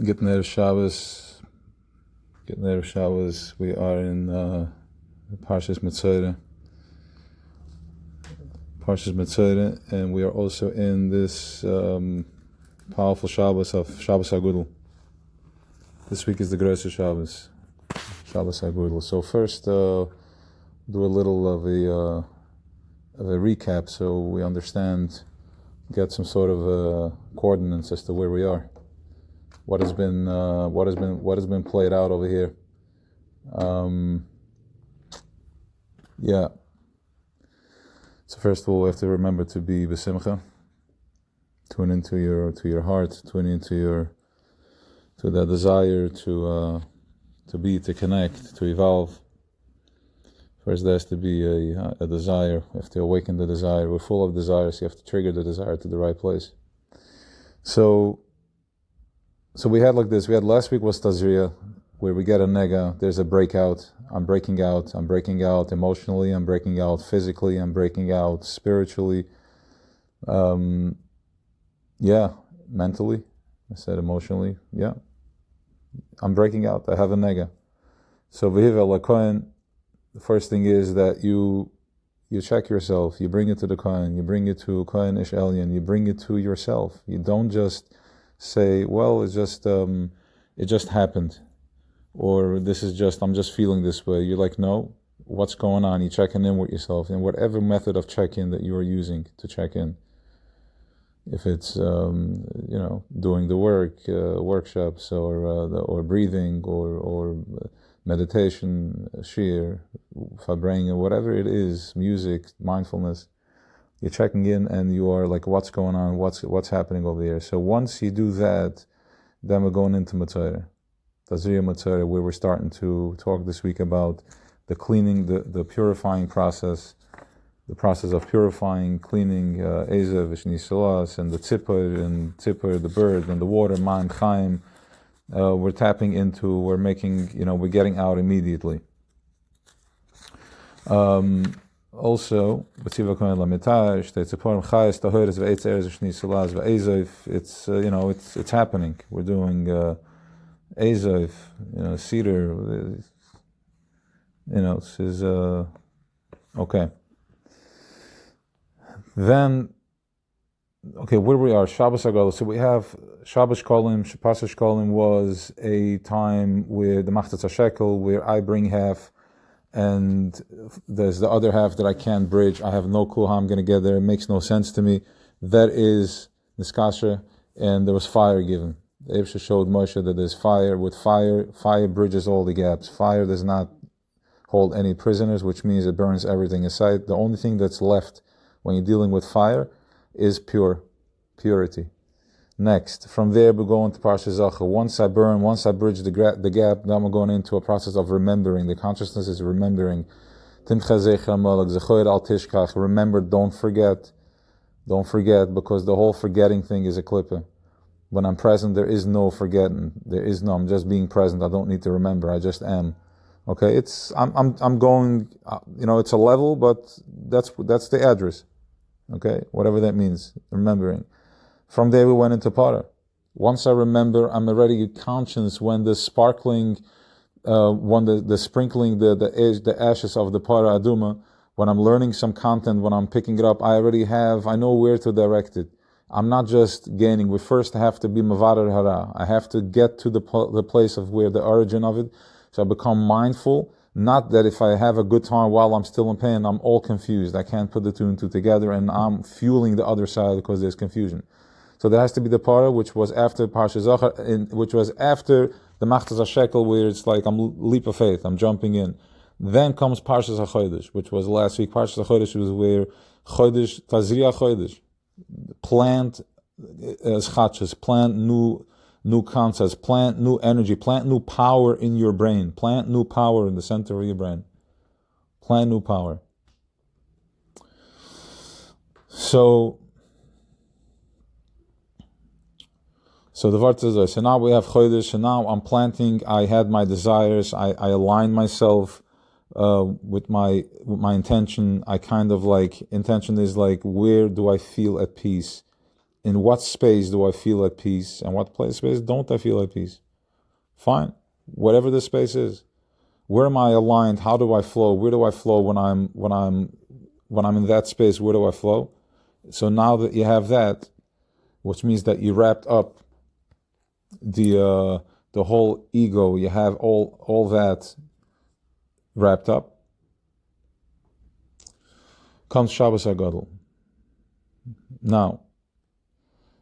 Getting there Shabbos. We are in Parshas Metzora, and we are also in this powerful Shabbos of Shabbos HaGudel. This week is the Grosser Shabbos HaGudel. So first, do a little of a recap, so we understand, get some sort of coordinates as to where we are. What has been played out over here? So first of all, we have to remember to be b'simcha. Tune into your heart. Tune into that desire to connect, to evolve. First, there has to be a desire. We have to awaken the desire. We're full of desires. So you have to trigger the desire to the right place. So we had like this. We had last week was Tazria, where we get a nega. There's a breakout. I'm breaking out emotionally. I'm breaking out physically. I'm breaking out spiritually. Mentally. I said emotionally. Yeah. I'm breaking out. I have a nega. So v'hiva lakohen. The first thing is that you check yourself. You bring it to the kohen. You bring it to kohen ish elyon. You bring it to yourself. You don't just say, well, it just happened, or I'm just feeling this way. You're like, no, what's going on? You're checking in with yourself, and whatever method of check-in that you are using to check in. If it's doing the workshops, or breathing, or meditation, shir, fabrenga, whatever it is, music, mindfulness. You're checking in, and you are like, what's going on? What's happening over here? So once you do that, then we're going into Metzora, Tazria Metzora, where we're starting to talk this week about the cleaning, the purifying process, the process of purifying, cleaning Ezev, Vishnisalas, and the tzipor, the bird, and the water, man, chaim. We're tapping into, we're getting out immediately. Also, it's happening. We're doing Ezev, cedar. This is okay. Then, where we are, Shabbos HaGadol. So we have Shabbos Shkolim. Pasach Shkolim was a time where the Machzas HaShekel, where I bring half, and there's the other half that I can't bridge. I have no clue how I'm going to get there. It makes no sense to me. That is Niskasha, and there was fire given. The Eibsha showed Moshe that there's fire. With fire bridges all the gaps. Fire does not hold any prisoners, which means it burns everything aside. The only thing that's left when you're dealing with fire is purity. Next, from there we go into Parsha Zachar. Once I bridge the gap, then we're going into a process of remembering. The consciousness is remembering. Remember, don't forget, because the whole forgetting thing is a klippah. When I'm present, there is no forgetting. I'm just being present. I don't need to remember. I just am. Okay, I'm going. It's a level, but that's the address. Okay, whatever that means. Remembering. From there we went into Para. Once I remember, I'm already conscious when the sparkling, when the sprinkling, the ashes of the Para Aduma, when I'm learning some content, when I'm picking it up, I know where to direct it. I'm not just gaining. We first have to be Mavarar Hara. I have to get to the place of where the origin of it. So I become mindful. Not that if I have a good time while I'm still in pain, I'm all confused. I can't put the two and two together, and I'm fueling the other side because there's confusion. So there has to be the para, which was after Parsha Zachar, which was after the Machzas HaShekel, where it's like I'm leap of faith, I'm jumping in. Then comes Parshas HaChodesh, which was last week. Parshas HaChodesh was where Chodesh, Tazria Chodesh, plant schachas, plant new concepts, plant new energy, plant new power in your brain, plant new power in the center of your brain. Plant new power. So the Vart says, so now we have Chodesh, and now I'm planting, I had my desires, I aligned myself with my intention. I kind of intention is like, where do I feel at peace in what space do I feel at peace, and what space don't I feel at peace? Fine, whatever the space is. Where am I aligned? How do I flow? Where do I flow when I'm in that space? Where do I flow? So now that you have that, which means that you wrapped up the whole ego, you have all that wrapped up. Comes Shabbos HaGadol. Now,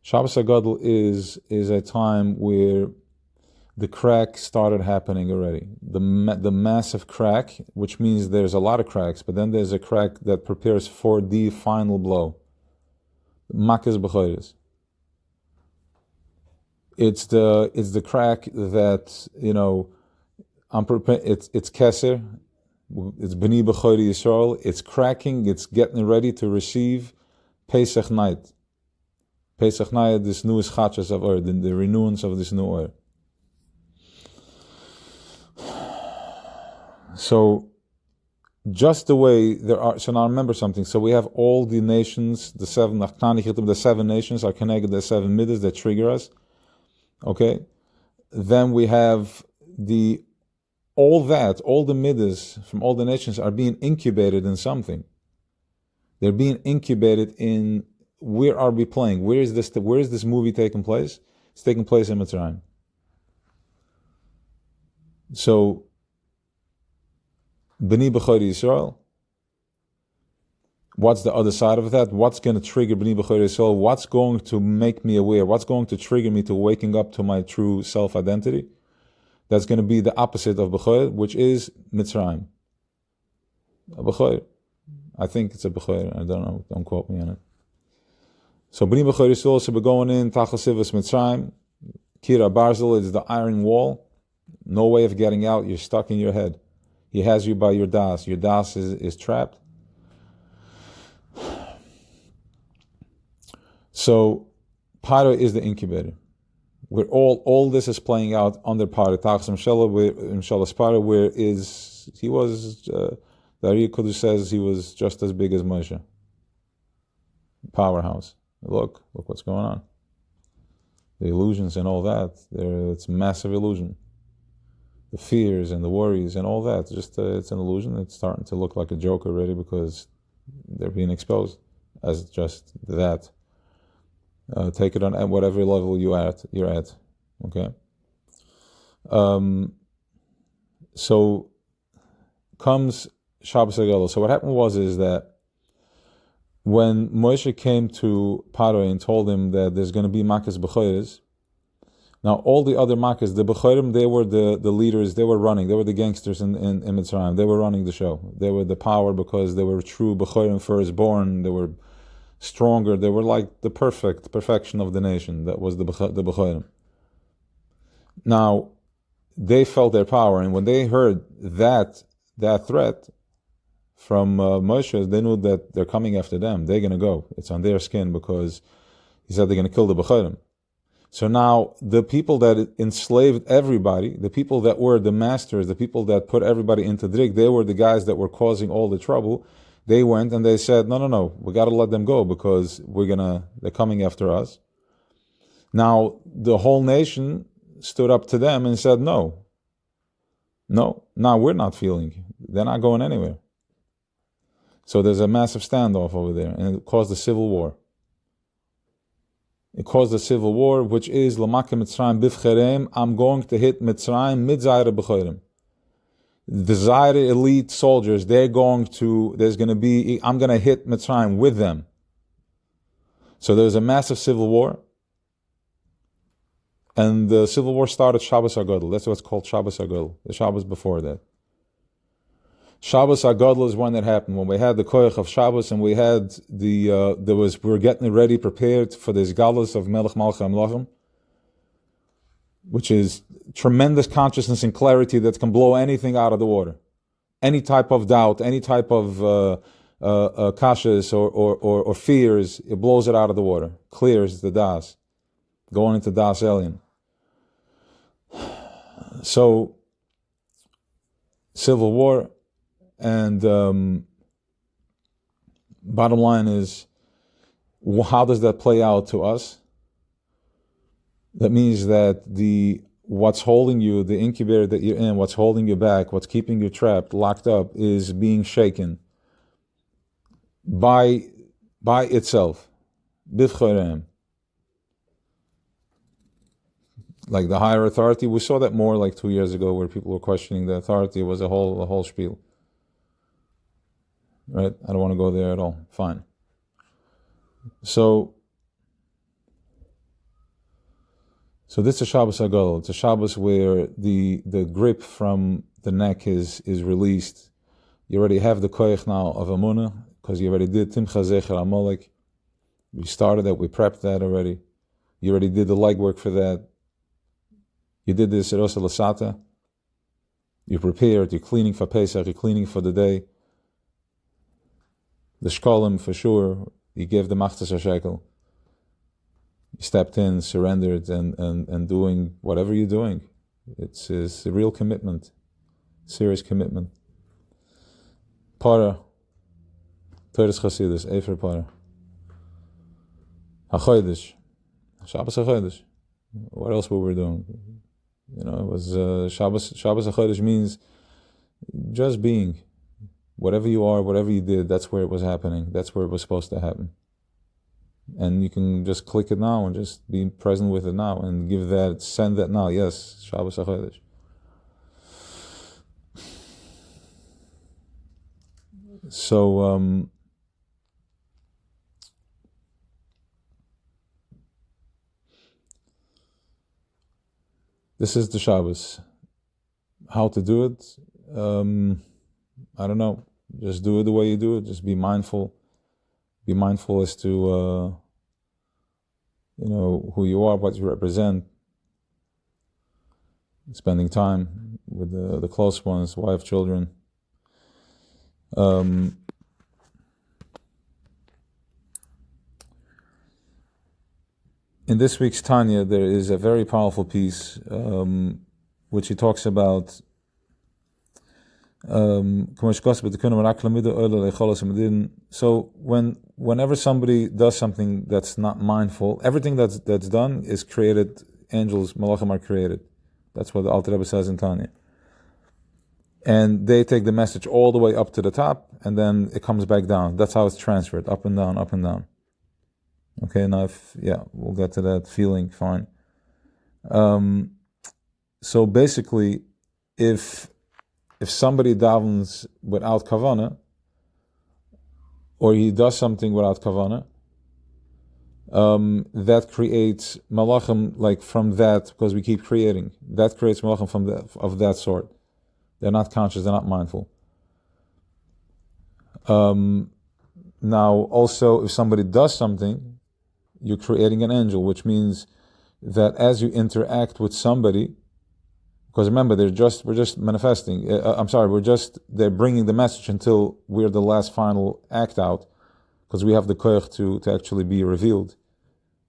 Shabbos HaGadol is a time where the crack started happening already. The massive crack, which means there's a lot of cracks, but then there's a crack that prepares for the final blow. Makas b'choros. It's the crack that, I'm prepared. It's keser. It's b'ni b'chori Yisrael. It's cracking. It's getting ready to receive Pesach night. Pesach night, this new chachas of Or, the renewance of this new Or. So, just the way there are. So now remember something. So we have all the nations, the seven nations are connected. The seven midas that trigger us. Okay, then we have all the midas from all the nations are being incubated in something. They're being incubated in, where are we playing? Where is this movie taking place? It's taking place in Mitzrayim. So, B'ni B'chori Yisrael. What's the other side of that? What's going to trigger B'ni B'chori Yisrael? What's going to make me aware? What's going to trigger me to waking up to my true self-identity? That's going to be the opposite of B'chor, which is Mitzrayim. A B'chor. I think it's a B'chor. I don't know. Don't quote me on it. So B'ni B'chori Yisrael, so we're going in, Tachasivas Mitzrayim. Kira Barzel is the iron wall. No way of getting out. You're stuck in your head. He has you by your das. Your das is trapped. So, Paro is the incubator. Where all this is playing out under Paro. Tachas Mshalas Paro, where he was, the Ari Kudu says he was just as big as Moshe. Powerhouse. Look what's going on. The illusions and all that, it's a massive illusion. The fears and the worries and all that, it's an illusion. It's starting to look like a joke already because they're being exposed as just that. Take it on at whatever level you're at. Okay. So comes Shabbos HaGadol. So what happened is that when Moshe came to Paro and told him that there's going to be Makas B'choros, now all the other Makas, the B'chorim, they were the leaders, they were running, they were the gangsters in Mitzrayim, they were running the show. They were the power because they were true B'chorim firstborn, they were stronger, they were like the perfection of the nation. That was the B'chorim. Now, they felt their power, and when they heard that threat from Moshe, they knew that they're coming after them. They're going to go. It's on their skin because he said they're going to kill the B'chorim. So now, the people that enslaved everybody, the people that were the masters, the people that put everybody into drig, they were the guys that were causing all the trouble. They went and they said, no, we got to let them go because they're coming after us. Now, the whole nation stood up to them and said, no, we're not feeling. They're not going anywhere. So there's a massive standoff over there, and it caused a civil war. It caused a civil war, which is Lamaka Mitzrayim Bifcherem. I'm going to hit Mitzrayim mid Zaire B'chorim. The Zaire elite soldiers, I'm going to hit Mitzrayim with them. So there's a massive civil war. And the civil war started Shabbos HaGadol. That's what's called Shabbos HaGadol. The Shabbos before that. Shabbos HaGadol is when that happened. When we had the koyach of Shabbos and we had we were getting ready, prepared for this galus of Melech Malchei Amlachim, which is tremendous consciousness and clarity that can blow anything out of the water. Any type of doubt, any type of kashas or fears, it blows it out of the water. Clears the das. Going into das alien. So, civil war, and bottom line is, how does that play out to us? That means that what's holding you, the incubator that you're in, what's holding you back, what's keeping you trapped, locked up, is being shaken by itself. Bivchoreim. Like the higher authority, we saw that more like 2 years ago, where people were questioning the authority. It was a whole spiel. Right? I don't want to go there at all. Fine. So this is a Shabbos Hagol. It's a Shabbos where the grip from the neck is released. You already have the koyach now of Amunah, because you already did Timcha Zecher Amalek. We started that, we prepped that already. You already did the legwork for that. You did this Serosa Lasata. You're prepared, you're cleaning for Pesach, you're cleaning for the day. The Shkolim, for sure, you gave the Machtas HaShekel. You stepped in, surrendered, and doing whatever you're doing. It's a real commitment, serious commitment. Para, Teres Chasidus, Efer Para. HaChodesh, Shabbos HaChodesh. What else were we doing? It was Shabbos HaChodesh means just being. Whatever you are, whatever you did, that's where it was happening. That's where it was supposed to happen. And you can just click it now and just be present with it now and send that now. Yes, Shabbos HaChodesh. So, this is the Shabbos. How to do it? I don't know. Just do it the way you do it. Just be mindful. Be mindful as to who you are, what you represent. Spending time with the close ones, wife, children. In this week's Tanya, there is a very powerful piece which he talks about. So whenever somebody does something that's not mindful, everything that's done is created. Angels, malachim are created. That's what the Alter Rebbe says in Tanya. And they take the message all the way up to the top, and then it comes back down. That's how it's transferred, up and down, up and down. Okay, now we'll get to that feeling, fine. So basically, if somebody davens without kavanah, or he does something without kavanah, that creates malachim, like from that, because we keep creating. That creates malachim of that sort. They're not conscious, they're not mindful. Now, also, if somebody does something, you're creating an angel, which means that as you interact with somebody, because remember, we're just manifesting. They're bringing the message until we're the last final act out, because we have the koyach to actually be revealed.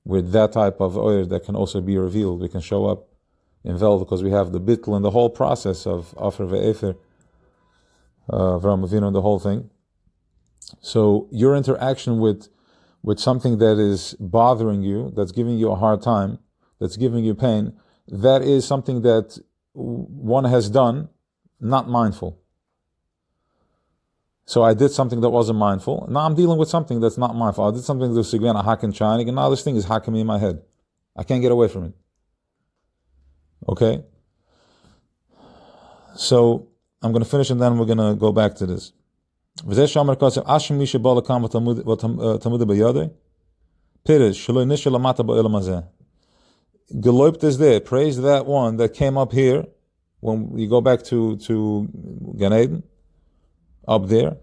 We're that type of oyer that can also be revealed. We can show up in Vel because we have the bittul and the whole process of Afer ve'efer, Avram Avinu, and the whole thing. So your interaction with something that is bothering you, that's giving you a hard time, that's giving you pain, that is something that one has done, not mindful. So I did something that wasn't mindful. Now I'm dealing with something that's not mindful. I did something that's again a hack and shining, and now this thing is hacking me in my head. I can't get away from it. Okay? So I'm going to finish and then we're going to go back to this. Geloibt is there. Praise that one that came up here when you go back to Gan Eden, up there,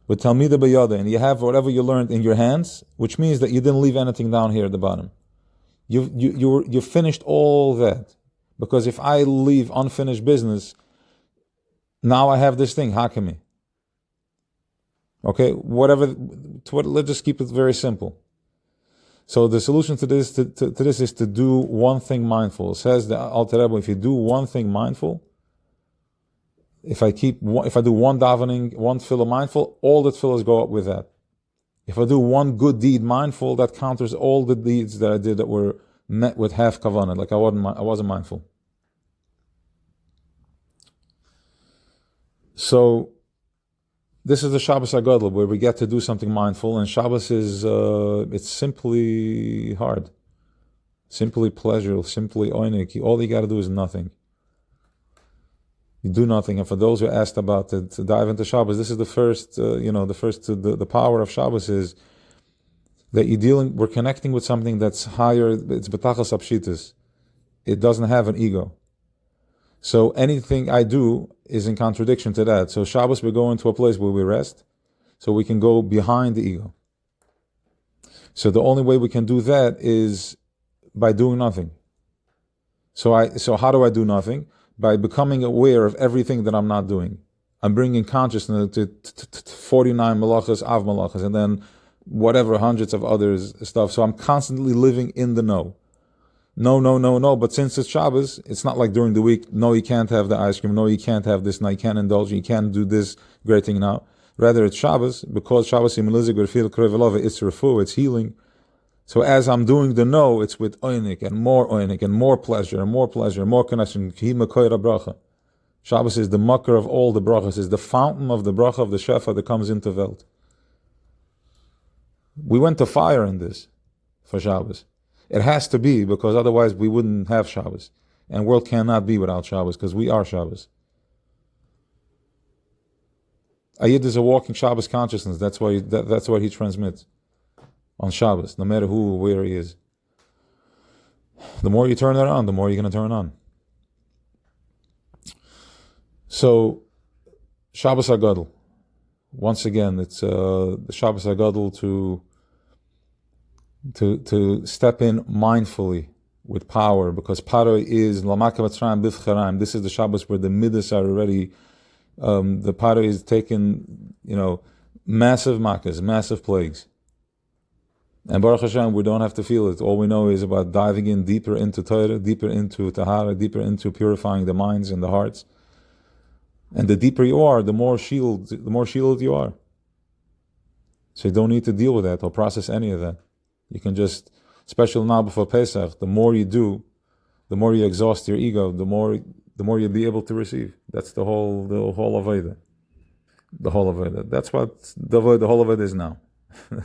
with Talmid B'yada, and you have whatever you learned in your hands, which means that you didn't leave anything down here at the bottom. You finished all that. Because if I leave unfinished business, now I have this thing, Hakami. Okay, let's just keep it very simple. So the solution to this is to do one thing mindful. It says the Alter Rebbe, if you do one thing mindful, if I do one davening, one tefillah mindful, all the tefillahs go up with that. If I do one good deed mindful, that counters all the deeds that I did that were met with half kavanah, like I wasn't mindful. So this is the Shabbos HaGadol, where we get to do something mindful, and Shabbos is, it's simply hard. Simply pleasure, simply oinik. All you got to do is nothing. You do nothing. And for those who asked about it, to dive into Shabbos, this is the first, the power of Shabbos is that we're connecting with something that's higher. It's betachas apshitis. It doesn't have an ego. So anything I do is in contradiction to that. So Shabbos, we're going to a place where we rest, so we can go behind the ego. So the only way we can do that is by doing nothing. So how do I do nothing? By becoming aware of everything that I'm not doing. I'm bringing consciousness to 49 malachas, av malachas, and then whatever, hundreds of others stuff. So I'm constantly living in the know. No. But since it's Shabbos, it's not like during the week, no, you can't have the ice cream, no, you can't have this, no, you can't indulge, you can't do this great thing now. Rather, it's Shabbos, because Shabbos it's refu, it's healing. So as I'm doing the no, it's with oinik and more pleasure and more pleasure, more connection. Shabbos is the mucker of all the brachas, is the fountain of the bracha of the shefa that comes into Welt. We went to fire in this for Shabbos. It has to be, because otherwise we wouldn't have Shabbos. And world cannot be without Shabbos, because we are Shabbos. Ayid is a walking Shabbos consciousness. That's what he transmits on Shabbos, no matter who or where he is. The more you turn it on, the more you're going to turn on. So, Shabbos HaGadol. Once again, it's the Shabbos HaGadol to step in mindfully with power, because power is Lamaka Mitzrayim B'Vcharaim. This is the Shabbos where the Midas are already, the power is taken, massive makas, massive plagues. And Baruch Hashem, we don't have to feel it. All we know is about diving in deeper into Torah, deeper into Tahara, deeper into purifying the minds and the hearts. And the deeper you are, the more shielded you are. So you don't need to deal with that or process any of that. You can just, especially now before Pesach, the more you do, the more you exhaust your ego, the more you'll be able to receive. That's the whole Avodah. The whole Avodah. That's what the whole Avodah is now.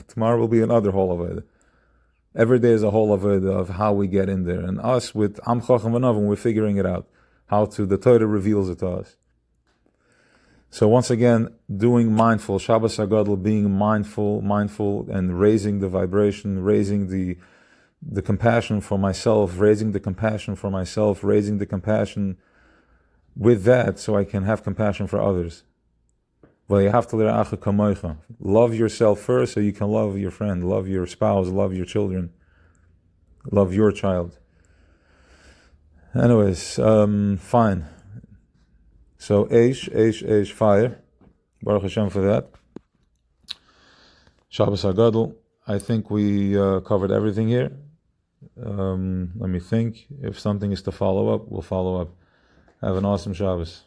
Tomorrow will be another whole Avodah. Every day is a whole Avodah of how we get in there. And us with Am Chacham V'Navim, we're figuring it out. The Torah reveals it to us. So once again, doing mindful, Shabbos HaGadol, being mindful, and raising the vibration, raising the compassion for myself, raising the compassion with that, so I can have compassion for others. Well, you have to love yourself first, so you can love your friend, love your spouse, love your children, love your child. Anyways, fine. So, Eish, fire. Baruch Hashem for that. Shabbos HaGadol. I think we covered everything here. Let me think. If something is to follow up, we'll follow up. Have an awesome Shabbos.